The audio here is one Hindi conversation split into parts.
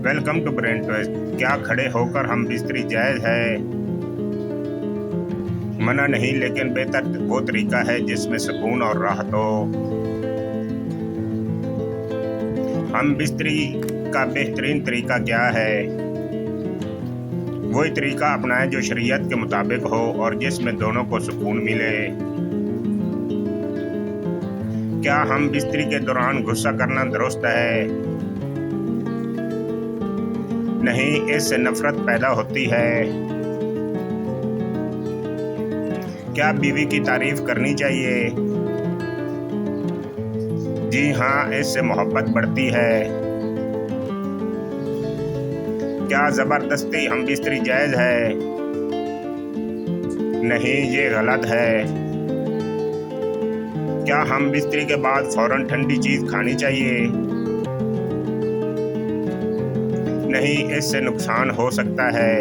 Welcome to brain twist. क्या खड़े होकर हम बिस्तरी जायज़ है? मना नहीं, लेकिन बेहतर वो तरीका है जिसमें सुकून और राहत हो। हम बिस्तरी का बेहतरीन तरीका क्या है? वही तरीका अपनाएं जो शरीयत के मुताबिक हो और जिसमें दोनों को सुकून मिले। क्या हम बिस्तरी के दौरान गुस्सा करना दुरुस्त है? नहीं, इससे नफरत पैदा होती है। क्या बीवी की तारीफ करनी चाहिए? जी हाँ, इससे मोहब्बत बढ़ती है। क्या ज़बरदस्ती हम बिस्तरी जायज़ है? नहीं, ये गलत है। क्या हम बिस्तरी के बाद फौरन ठंडी चीज़ खानी चाहिए? नहीं, इससे नुकसान हो सकता है।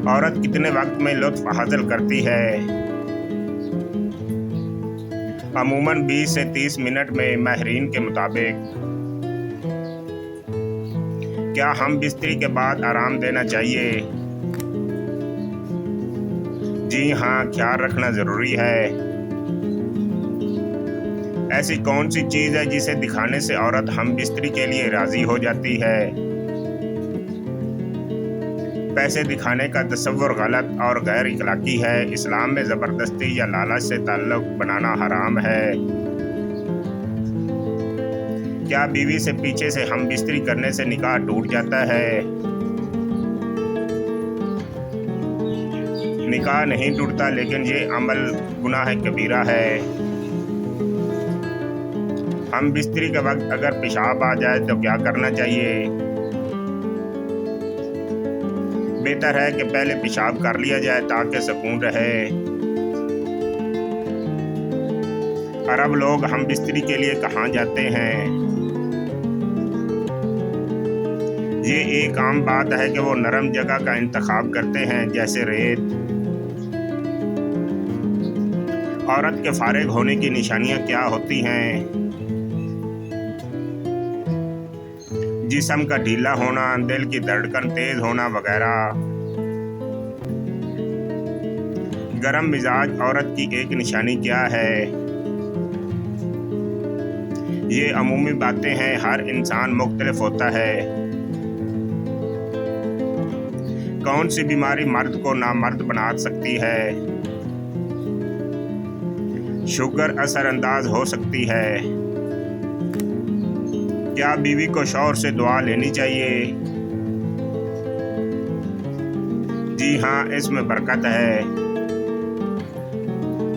औरत कितने वक्त में लुत्फ़ हासिल करती है? अमूमन 20 से 30 मिनट में, माहिरीन के मुताबिक। क्या हम बिस्तरी के बाद आराम देना चाहिए? जी हाँ, ख्याल रखना ज़रूरी है। ऐसी कौन सी चीज़ है जिसे दिखाने से औरत हम बिस्तरी के लिए राज़ी हो जाती है? पैसे दिखाने का तसव्वुर गलत और गैर इखलाकी है। इस्लाम में ज़बरदस्ती या लालच से ताल्लुक़ बनाना हराम है। क्या बीवी से पीछे से हम बिस्तरी करने से निकाह टूट जाता है? निकाह नहीं टूटता, लेकिन ये अमल गुनाह कबीरा है। हम बिस्तरी के वक्त अगर पेशाब आ जाए तो क्या करना चाहिए? बेहतर है कि पहले पेशाब कर लिया जाए ताकि सुकून रहे। अरब लोग हम बिस्तरी के लिए कहाँ जाते हैं? ये एक आम बात है कि वो नरम जगह का इंतखाब करते हैं, जैसे रेत। औरत के फारिग होने की निशानियाँ क्या होती हैं? जिस्म का ढीला होना, दिल की धड़कन तेज होना वगैरह। गरम मिजाज औरत की एक निशानी क्या है? ये अमूमी बातें हैं, हर इंसान मुख्तलिफ होता है। कौन सी बीमारी मर्द को नामर्द बना सकती है? शुगर असरअंदाज हो सकती है। क्या बीवी को शौहर से दुआ लेनी चाहिए? जी हाँ, इसमें बरकत है।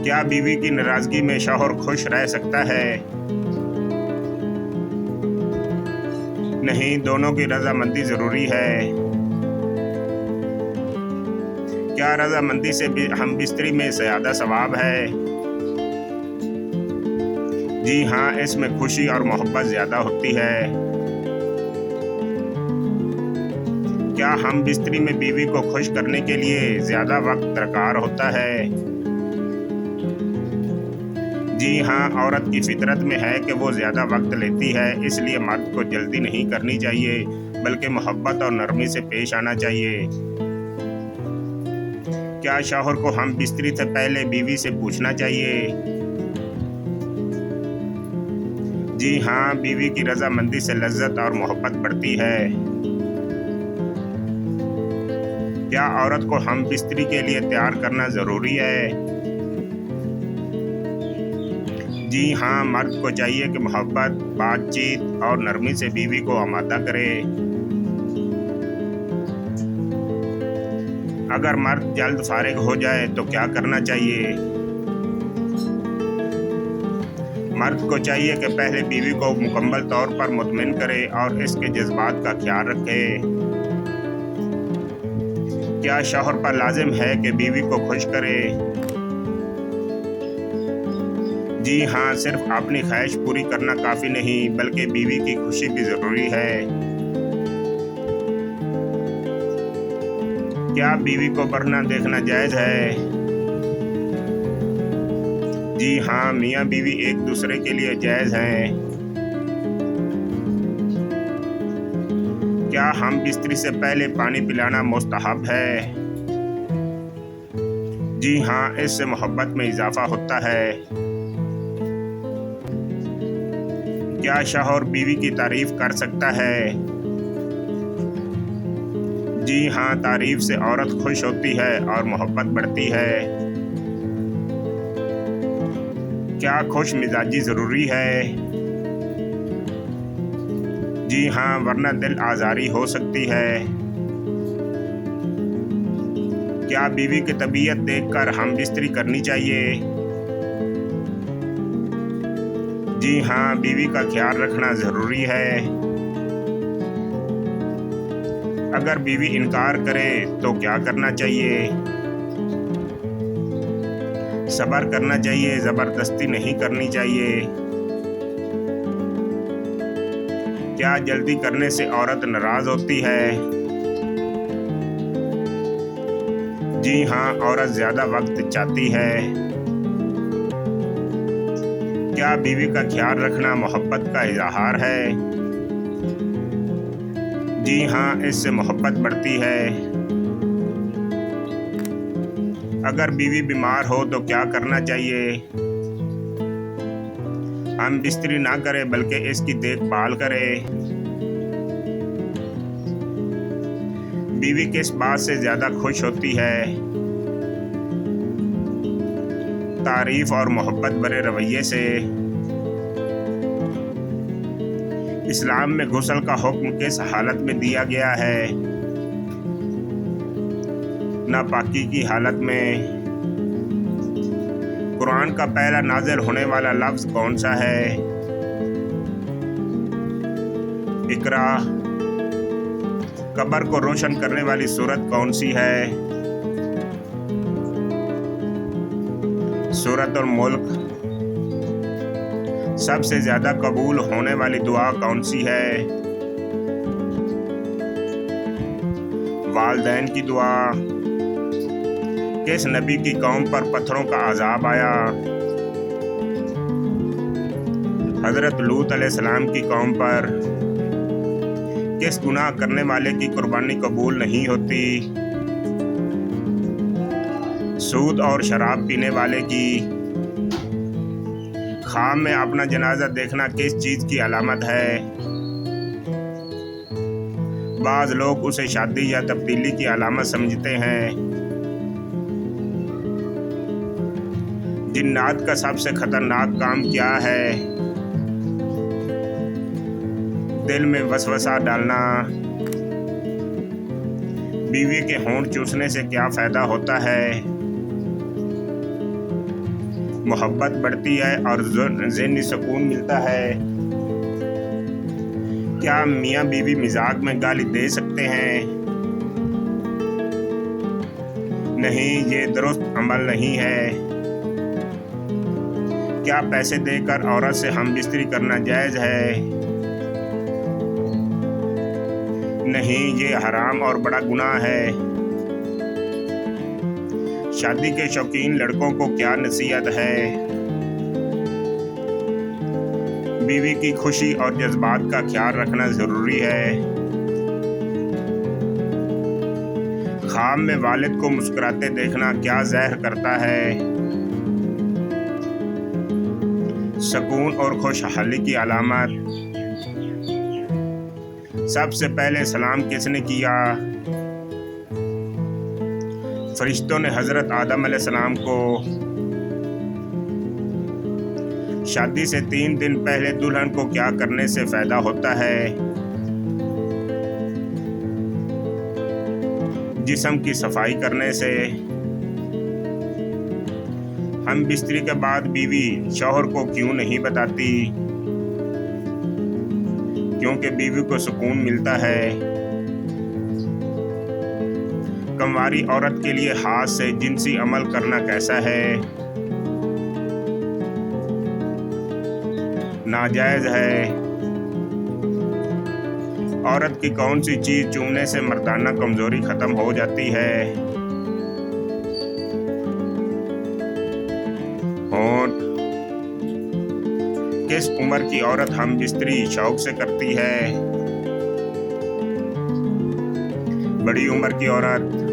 क्या बीवी की नाराजगी में शौहर खुश रह सकता है? नहीं, दोनों की रजामंदी ज़रूरी है। क्या रजामंदी से भी हम बिस्तरी में ज़्यादा सवाब है? जी हाँ, इसमें खुशी और मोहब्बत ज़्यादा होती है। क्या हम बिस्तरी में बीवी को खुश करने के लिए ज़्यादा वक्त दरकार होता है? जी हाँ, औरत की फितरत में है कि वो ज़्यादा वक्त लेती है, इसलिए मर्द को जल्दी नहीं करनी चाहिए, बल्कि मोहब्बत और नरमी से पेश आना चाहिए। क्या शौहर को हम बिस्तरी से पहले बीवी से पूछना चाहिए? जी हाँ, बीवी की रजामंदी से लज्जत और मोहब्बत बढ़ती है। क्या औरत को हम बिस्तरी के लिए तैयार करना ज़रूरी है? जी हाँ, मर्द को चाहिए कि मोहब्बत, बातचीत और नरमी से बीवी को आमादा करे। अगर मर्द जल्द फारिग हो जाए तो क्या करना चाहिए? मर्द को चाहिए कि पहले बीवी को मुकम्मल तौर पर मुतमिन करे और इसके जज्बात का ख्याल रखे। क्या शौहर पर लाजिम है कि बीवी को खुश करे? जी हाँ, सिर्फ अपनी ख्वाहिश पूरी करना काफ़ी नहीं, बल्कि बीवी की खुशी भी ज़रूरी है। क्या बीवी को बढ़ना देखना जायज़ है? जी हाँ, मियाँ बीवी एक दूसरे के लिए जायज़ हैं। क्या हम बिस्तरी से पहले पानी पिलाना मुस्तहब है? जी हाँ, इससे मोहब्बत में इजाफा होता है। क्या शौहर बीवी की तारीफ कर सकता है? जी हाँ, तारीफ से औरत खुश होती है और मोहब्बत बढ़ती है। क्या खुश मिजाजी ज़रूरी है? जी हाँ, वरना दिल आज़ारी हो सकती है। क्या बीवी की तबीयत देखकर हम बिस्तरी करनी चाहिए? जी हाँ, बीवी का ख्याल रखना ज़रूरी है। अगर बीवी इनकार करे तो क्या करना चाहिए? सब्र करना चाहिए, ज़बरदस्ती नहीं करनी चाहिए। क्या जल्दी करने से औरत नाराज़ होती है? जी हाँ, औरत ज़्यादा वक्त चाहती है। क्या बीवी का ख्याल रखना मोहब्बत का इज़हार है? जी हाँ, इससे मोहब्बत बढ़ती है। अगर बीवी बीमार हो तो क्या करना चाहिए? हम बिस्तरी ना करें बल्कि इसकी देखभाल करें। बीवी किस बात से ज़्यादा खुश होती है? तारीफ और मोहब्बत भरे रवैये से। इस्लाम में गुस्ल का हुक्म किस हालत में दिया गया है? नापाकी की हालत में। कुरान का पहला नाज़िल होने वाला लफ्ज़ कौन सा है? इकरा। कब्र को रोशन करने वाली सूरत कौन सी है? सूरतुल मुल्क। सबसे ज़्यादा कबूल होने वाली दुआ कौन सी है? वालिदैन की दुआ। किस नबी की कौम पर पत्थरों का अज़ाब आया? हज़रत लूत अलैहिस्सलाम की कौम पर। किस गुनाह करने वाले की कुर्बानी कबूल नहीं होती? सूद और शराब पीने वाले की। ख्वाब में अपना जनाजा देखना किस चीज़ की अलामत है? बाज़ लोग उसे शादी या तब्दीली की अलामत समझते हैं। जिन्नात का सबसे खतरनाक काम क्या है? दिल में वसवसा डालना। बीवी के होंठ चूसने से क्या फ़ायदा होता है? मोहब्बत बढ़ती है और ज़हनी सुकून मिलता है। क्या मियाँ बीवी मिजाज में गाली दे सकते हैं? नहीं, ये दुरुस्त अमल नहीं है। क्या पैसे देकर औरत से हम बिस्तरी करना जायज़ है? नहीं, ये हराम और बड़ा गुनाह है। शादी के शौकीन लड़कों को क्या नसीहत है? बीवी की खुशी और जज्बात का ख्याल रखना ज़रूरी है। ख्वाब में वालिद को मुस्कुराते देखना क्या ज़ाहिर करता है? सुकून और खुशहाली की अलामत। सबसे पहले सलाम किसने किया? फरिश्तों ने हज़रत आदम अलैहिस्सलाम को। शादी से 3 दिन पहले दुल्हन को क्या करने से फ़ायदा होता है? जिस्म की सफाई करने से। हम बिस्तरी के बाद बीवी शौहर को क्यों नहीं बताती? क्योंकि बीवी को सुकून मिलता है। कंवारी औरत के लिए हाथ से जिनसी अमल करना कैसा है? नाजायज़ है। औरत की कौन सी चीज़ चूमने से मर्दाना कमज़ोरी ख़त्म हो जाती है? होंठ। किस उम्र की औरत हम बिस्तरी शौक से करती है? बड़ी उम्र की औरत